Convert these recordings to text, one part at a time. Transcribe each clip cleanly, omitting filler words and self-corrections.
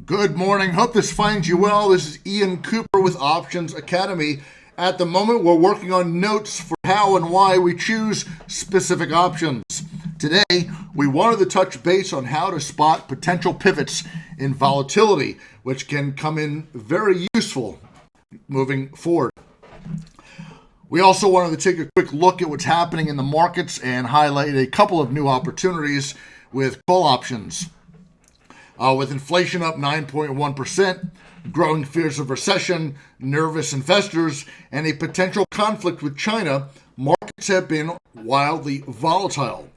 Good morning. Hope this finds you well. This is Ian Cooper with Options Academy. At the moment, we're working on notes for how and why we choose specific options. Today, we wanted to touch base on how to spot potential pivots in volatility, which can come in very useful moving forward. We also wanted to take a quick look at what's happening in the markets and highlight a couple of new opportunities with call options. With inflation up 9.1%, growing fears of recession, nervous investors, and a potential conflict with China, markets have been wildly volatile.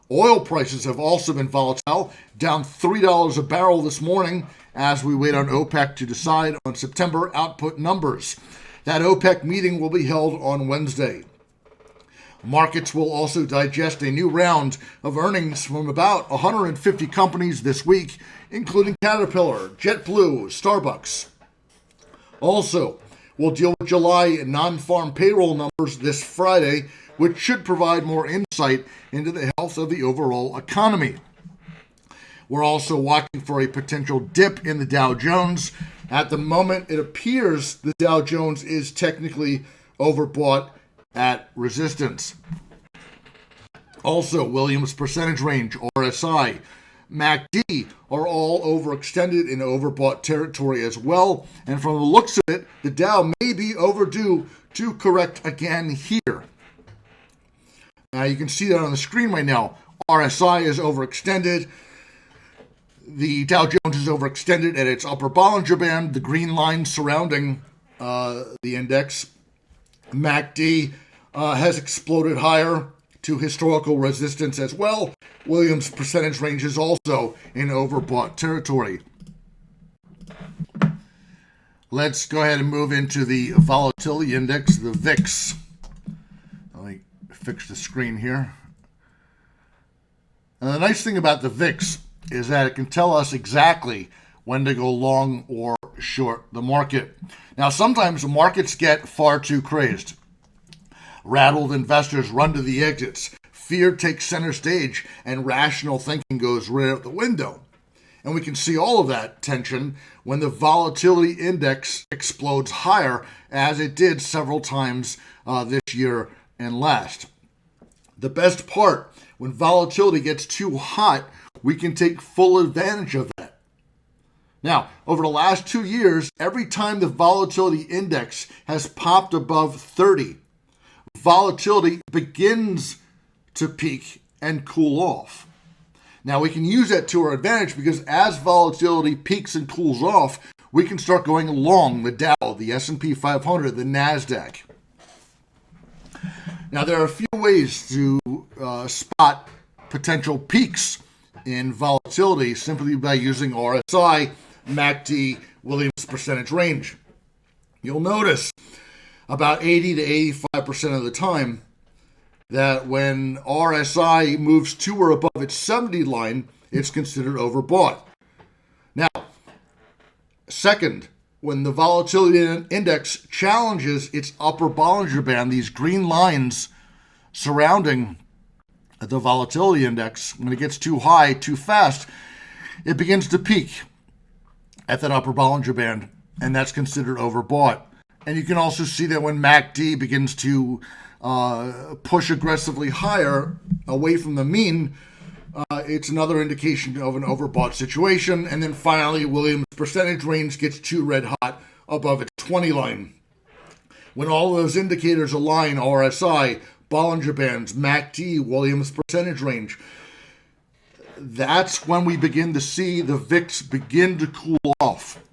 Oil prices have also been volatile, down $3 a barrel this morning as we wait on OPEC to decide on September output numbers. That OPEC meeting will be held on Wednesday. Markets will also digest a new round of earnings from about 150 companies this week, including Caterpillar, JetBlue, Starbucks. Also, we'll deal with July non-farm payroll numbers this Friday, which should provide more insight into the health of the overall economy. We're also watching for a potential dip in the Dow Jones. At the moment, it appears the Dow Jones is technically overbought at resistance. Also, Williams percentage range, RSI, MACD are all overextended in overbought territory as well. And from the looks of it, the Dow may be overdue to correct again here. Now you can see that on the screen right now. RSI is overextended. The Dow Jones is overextended at its upper Bollinger Band, the green line surrounding the index. MACD has exploded higher to historical resistance as well. Williams percentage range is also in overbought territory. Let's go ahead and move into the Volatility Index, the VIX. Let me fix the screen here. Now, the nice thing about the VIX is that it can tell us exactly when to go long or short the market. Now, sometimes the markets get far too crazed. Rattled investors run to the exits. Fear takes center stage, and rational thinking goes right out the window. And we can see all of that tension when the Volatility Index explodes higher, as it did several times this year and last. The best part, when volatility gets too hot, we can take full advantage of that. Now, over the last 2 years, every time the Volatility Index has popped above 30, volatility begins to peak and cool off. Now, we can use that to our advantage because as volatility peaks and cools off, we can start going long the Dow, the S&P 500, the NASDAQ. Now, there are a few ways to spot potential peaks in volatility simply by using RSI, MACD, Williams percentage range. You'll notice about 80 to 85% of the time that when RSI moves to or above its 70 line, it's considered overbought. Now, second, when the Volatility Index challenges its upper Bollinger Band, these green lines surrounding the Volatility Index, when it gets too high, too fast, it begins to peak at that upper Bollinger Band, and that's considered overbought. And you can also see that when MACD begins to push aggressively higher away from the mean, it's another indication of an overbought situation. And then finally, Williams percentage range gets too red hot above its 20 line. When all those indicators align, RSI, Bollinger Bands, MACD, Williams percentage range, that's when we begin to see the VIX begin to cool off.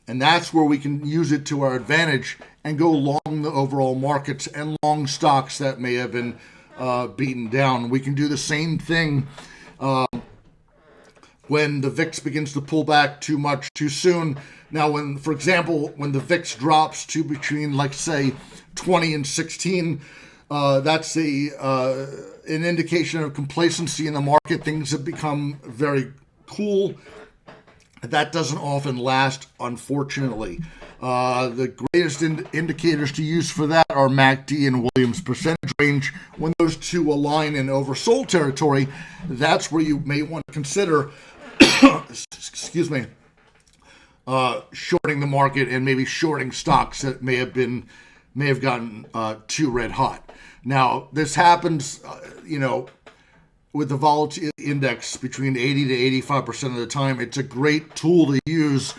And that's where we can use it to our advantage and go long the overall markets and long stocks that may have been beaten down. We can do the same thing when the VIX begins to pull back too much too soon. Now, for example, when the VIX drops to between, like, say, 20 and 16, that's an indication of complacency in the market. Things have become very cool. That doesn't often last, unfortunately. The greatest indicators to use for that are MACD and Williams percentage range. When those two align in oversold territory, that's where you may want to consider excuse me, shorting the market and maybe shorting stocks that may have gotten too red hot. Now, this happens, with the Volatility Index between 80 to 85% of the time. It's a great tool to use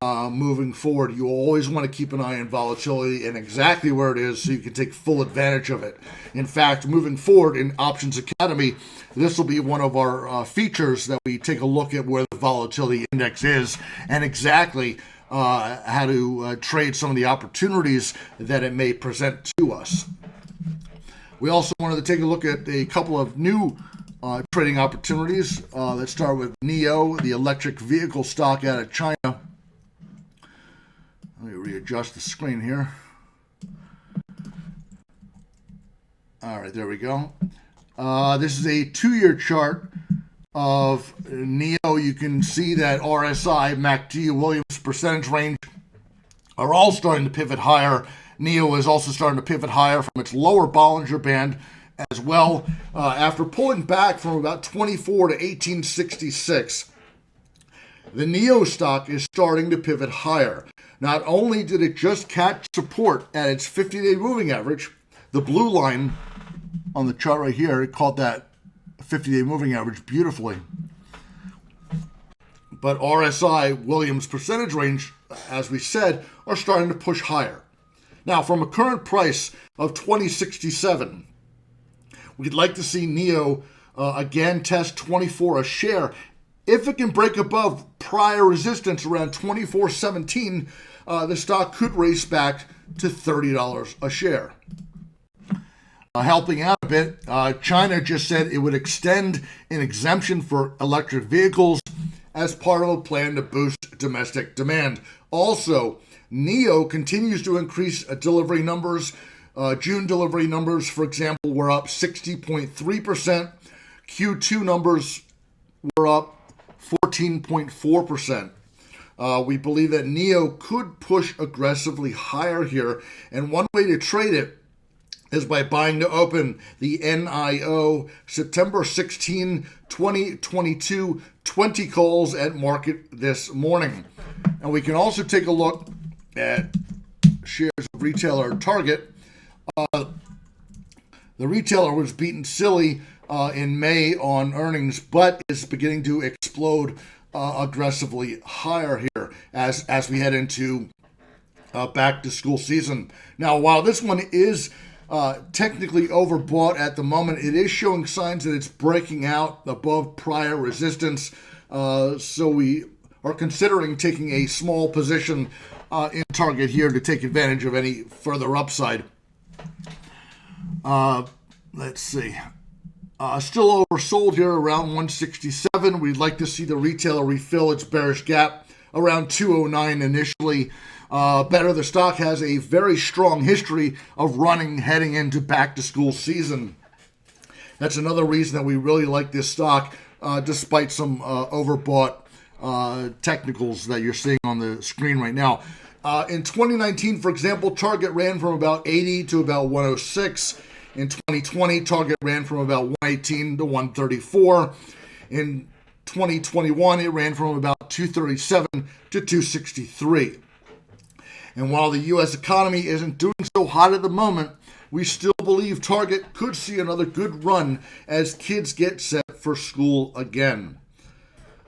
moving forward. You always want to keep an eye on volatility and exactly where it is so you can take full advantage of it. In fact, moving forward in Options Academy, this will be one of our features that we take a look at where the Volatility Index is and exactly how to trade some of the opportunities that it may present to us. We also wanted to take a look at a couple of new trading opportunities. Let's start with NIO, the electric vehicle stock out of China. Let me readjust the screen here. All right, there we go. This is a 2-year chart of NIO. You can see that RSI, MACD, Williams percentage range are all starting to pivot higher. NIO is also starting to pivot higher from its lower Bollinger Band as well. After pulling back from about 24 to 1866, the NIO stock is starting to pivot higher. Not only did it just catch support at its 50-day moving average, the blue line on the chart right here, it caught that 50-day moving average beautifully. But RSI, Williams percentage range, as we said, are starting to push higher. Now, from a current price of 20.67, we'd like to see NIO again test 24 a share. If it can break above prior resistance around 24.17, the stock could race back to $30 a share. Helping out a bit, China just said it would extend an exemption for electric vehicles as part of a plan to boost domestic demand. Also, NIO continues to increase delivery numbers. June delivery numbers, for example, were up 60.3%. Q2 numbers were up 14.4%. We believe that NIO could push aggressively higher here, and one way to trade it is by buying to open the NIO September 16, 2022, 20 calls at market this morning. And we can also take a look at shares of retailer Target. The retailer was beaten silly in May on earnings, but is beginning to explode aggressively higher here as we head into back to school season. Now, while this one is technically overbought at the moment, it is showing signs that it's breaking out above prior resistance. So we are considering taking a small position in Target here to take advantage of any further upside. Let's see. Still oversold here around 167. We'd like to see the retailer refill its bearish gap around 209 initially. Better, the stock has a very strong history of running heading into back to school season. That's another reason that we really like this stock, despite some overbought technicals that you're seeing on the screen right now. In 2019, for example, Target ran from about 80 to about 106. In 2020, Target ran from about 118 to 134. In 2021, it ran from about 237 to 263. And while the U.S. economy isn't doing so hot at the moment, we still believe Target could see another good run as kids get set for school again.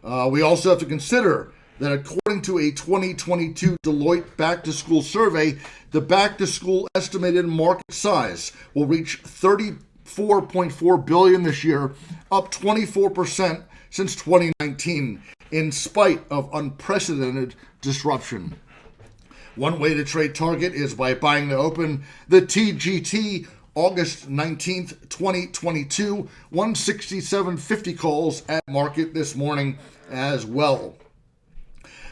We also have to consider that according to a 2022 Deloitte back-to-school survey, the back-to-school estimated market size will reach $34.4 billion this year, up 24% since 2019, in spite of unprecedented disruption. One way to trade Target is by buying to open the TGT August 19th, 2022, 167.50 calls at market this morning as well.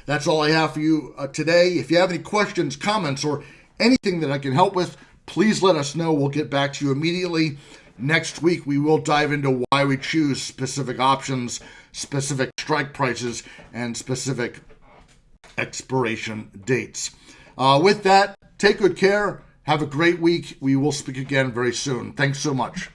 That's all I have for you today. If you have any questions, comments, or anything that I can help with, please let us know. We'll get back to you immediately. Next week, we will dive into why we choose specific options, specific strike prices, and specific expiration dates. With that, take good care. Have a great week. We will speak again very soon. Thanks so much.